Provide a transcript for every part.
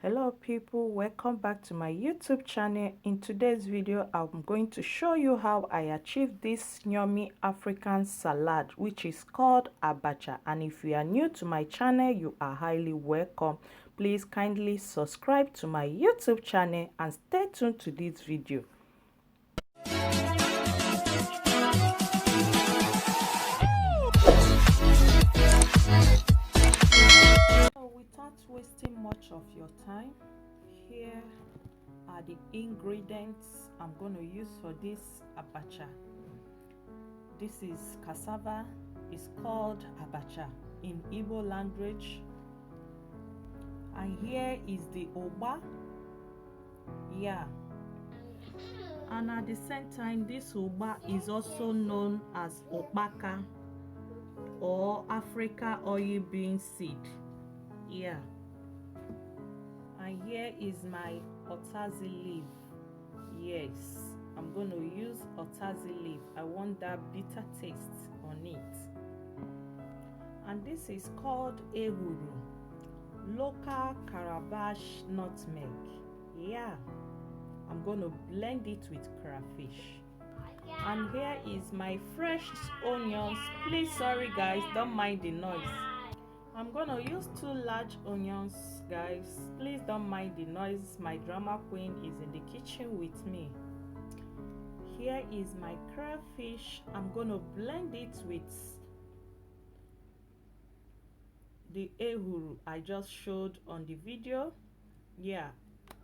Hello people, welcome back to my YouTube channel. In today's video I'm going to show you how I achieved this yummy African salad which is called Abacha. And if you are new to my channel, you are highly welcome. Please kindly subscribe to my YouTube channel and stay tuned to this video. Without wasting much of your time, here are the ingredients I'm going to use for this abacha. This is cassava. It's called abacha in Igbo language. And here is the Ugba. Yeah. And at the same time, this Ugba is also known as Ukpaka or Africa oil bean seed. Yeah. And here is my Utazi leaf. Yes, I'm going to use Utazi leaf. I want that bitter taste on it. And this is called ehuru, local Calabash Nutmeg. Yeah, I'm going to blend it with crayfish. And here is my fresh onions. Please, sorry guys, don't mind the noise. I'm gonna use 2 large onions, guys. Please don't mind the noise. My drama queen is in the kitchen with me. Here is my crayfish. I'm gonna blend it with the ehuru I just showed on the video. Yeah,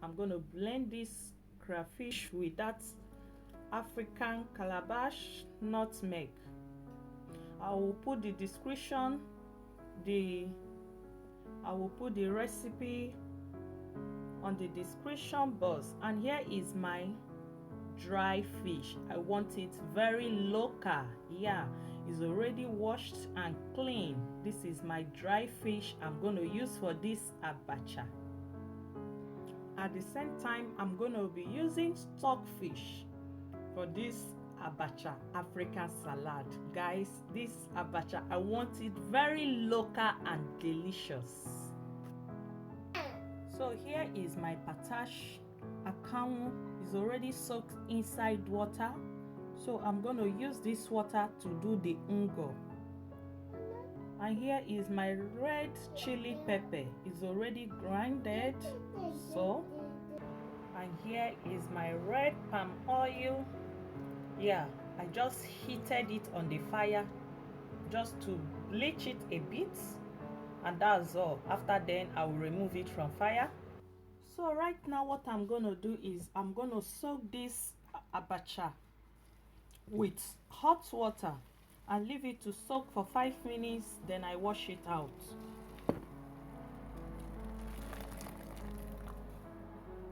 I'm gonna blend this crayfish with that African Calabash Nutmeg. I will put the description. I will put the recipe on the description box. And here is my dry fish. I want it very local. Yeah, it's already washed and clean. This is my dry fish I'm going to use for this abacha. At the same time, I'm going to be using stockfish for this abacha African salad. Guys, this abacha, I want it very local and delicious. So here is my potash. Akamu is already soaked inside water, so I'm going to use this water to do the ungo. And here is my red chili pepper. It's already grinded. So, and here is my red palm oil. Yeah, I just heated it on the fire just to bleach it a bit, and that's all. After then I will remove it from fire. So right now what I'm gonna do is I'm gonna soak this abacha with hot water and leave it to soak for 5 minutes. Then I wash it out.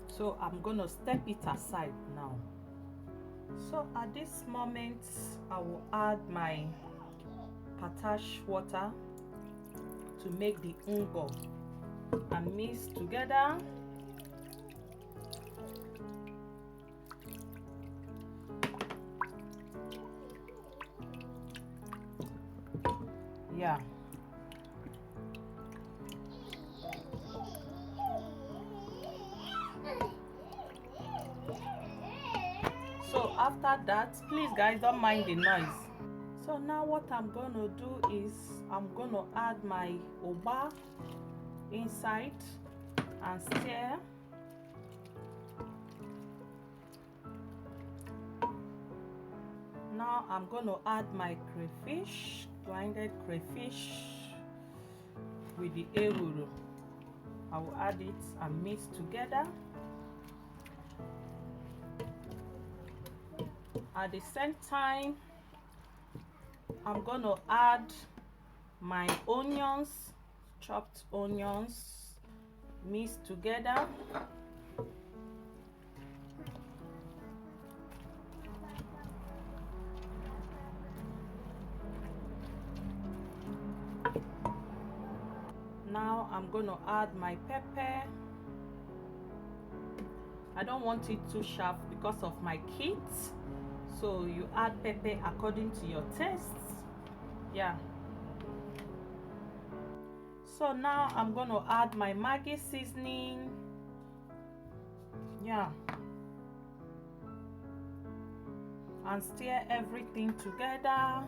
So I'm gonna step it aside now. So at this moment I will add my potash water to make the ungo and mix together. Yeah. So after that, please guys, don't mind the noise. So now what I'm gonna do is I'm gonna add my Ugba inside and stir. Now I'm gonna add my crayfish, grinded crayfish with the ehuru. I will add it and mix together. At the same time, I'm gonna add my onions, chopped onions, mixed together. Now I'm gonna add my pepper. I don't want it too sharp because of my kids, so you add pepper according to your taste. Yeah. So now I'm going to add my Maggie seasoning Yeah, and stir everything together.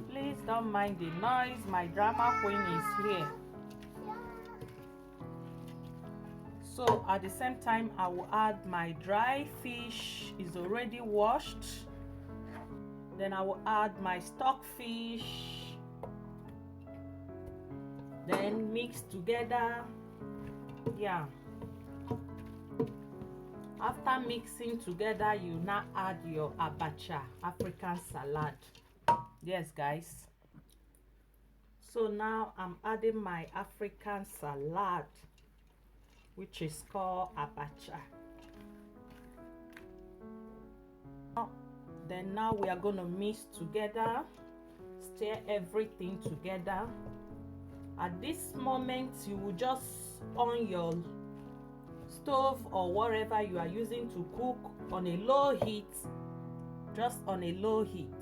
Please don't mind the noise, my drama queen is here. So at the same time, I will add my dry fish, is already washed. Then I will add my stockfish, then mix together. Yeah, after mixing together, you now add your abacha, African salad. Yes guys, so now I'm adding my African salad, which is called abacha. Then now we are going to mix together, stir everything together. At this moment, you will just on your stove or whatever you are using to cook on a low heat, just on a low heat.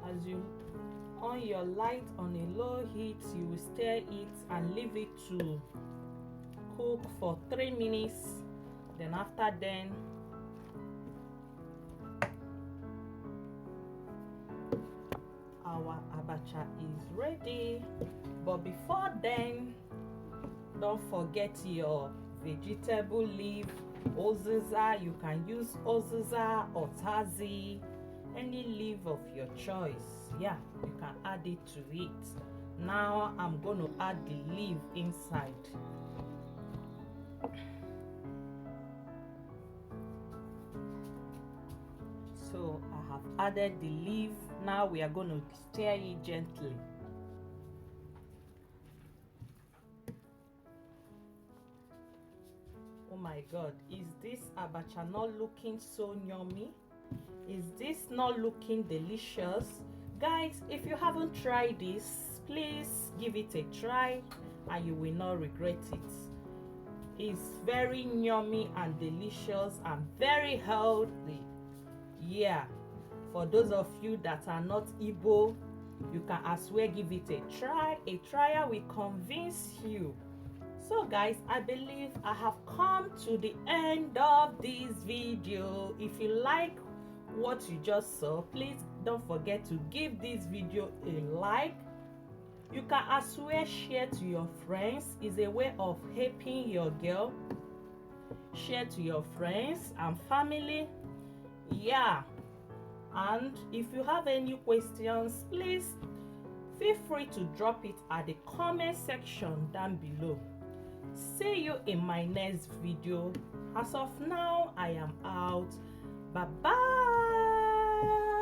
As you on your light on a low heat, you will stir it and leave it to cook for 3 minutes. Then after then, our abacha is ready. But before then, don't forget your vegetable leaf, uziza. You can use uziza or utazi, any leaf of your choice. Yeah, you can add it to it. Now I'm going to add the leaf inside. So I have added the leaf. Now we are going to stir it gently. Oh my god, is this abacha not looking so yummy? Is this not looking delicious? Guys, if you haven't tried this, please give it a try and you will not regret it. It's very yummy and delicious and very healthy. Yeah, for those of you that are not Igbo, you can as well give it a try. A trial will convince you. So guys, I believe I have come to the end of this video. If you like what you just saw, please don't forget to give this video a like. You can as well share to your friends. It's a way of helping your girl. Share to your friends and family. Yeah, and if you have any questions, please feel free to drop it at the comment section down below. See you in my next video. As of now, I am out. Bye bye.